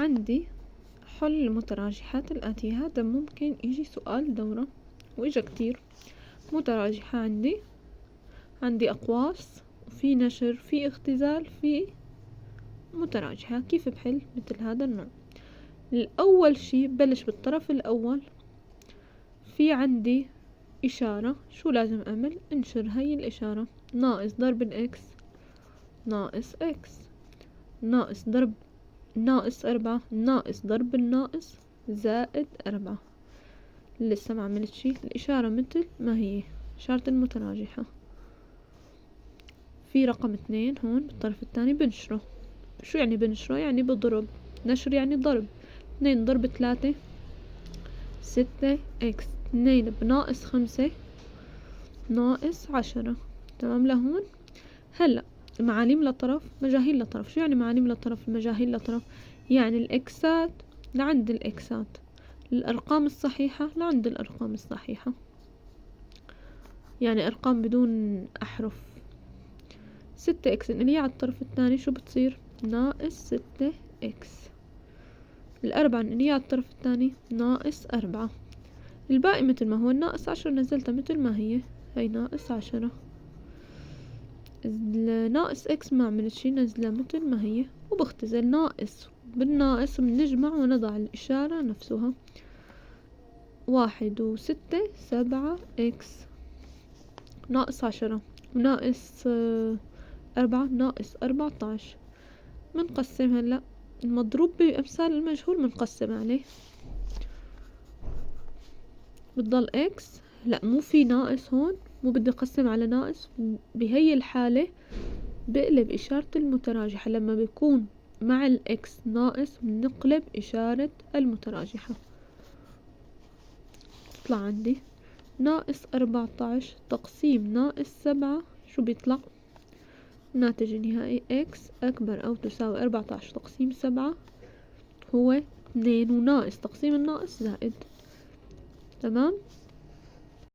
عندي حل المتراجحات الآتية. هذا ممكن يجي سؤال دورة، وإجا كتير. متراجحة عندي أقواس، في نشر، في اختزال، في متراجحة. كيف بحل مثل هذا النوع؟ الأول شي بلش بالطرف الأول، في عندي إشارة. شو لازم أعمل؟ انشر هاي الإشارة. ناقص ضرب الإكس ناقص إكس، ناقص ضرب ناقص 4 ناقص ضرب الناقص زائد 4. لسه ما عملت شي، الإشارة مثل ما هي، إشارة المتراجحة. في رقم 2 هون بالطرف الثاني بنشره. شو يعني بنشره؟ يعني بضرب. نشر يعني ضرب. 2 ضرب 3 6 إكس، 2 بناقص 5 ناقص 10. تمام لهون؟ هلأ معاليم لطرف مجاهيل لطرف. شو يعني معاليم لطرف المجاهيل لطرف؟ يعني الإكسات لعند الإكسات، الأرقام الصحيحة لعند الأرقام الصحيحة، يعني أرقام بدون أحرف. 6 إكس اللي هي على الطرف الثاني شو بتصير؟ ناقص 6 إكس. الأربعة اللي هي على الطرف الثاني ناقص 4. الباقي مثل ما هو. الناقص 10 نزلتها مثل ما هي ناقص 10. الناقص إكس ما عملت شي، نزلها مثل ما هي. وبختزل ناقص بالناقص بنجمع ونضع الإشارة نفسها. 1 و6 7 إكس، ناقص 10 وناقص 4 ناقص 14. منقسم. هلا المضروب بأمثال المجهول منقسم عليه، بتضل إكس. لا مو في ناقص هون، مو بدي أقسم على ناقص. بهي الحالة بقلب إشارة المتراجحة. لما بيكون مع الإكس ناقص بنقلب إشارة المتراجحة. تطلع عندي ناقص 14 تقسيم ناقص 7. شو بيطلع؟ الناتج النهائي إكس أكبر أو تساوي 14 تقسيم 7 هو 2، وناقص تقسيم الناقص زائد. تمام.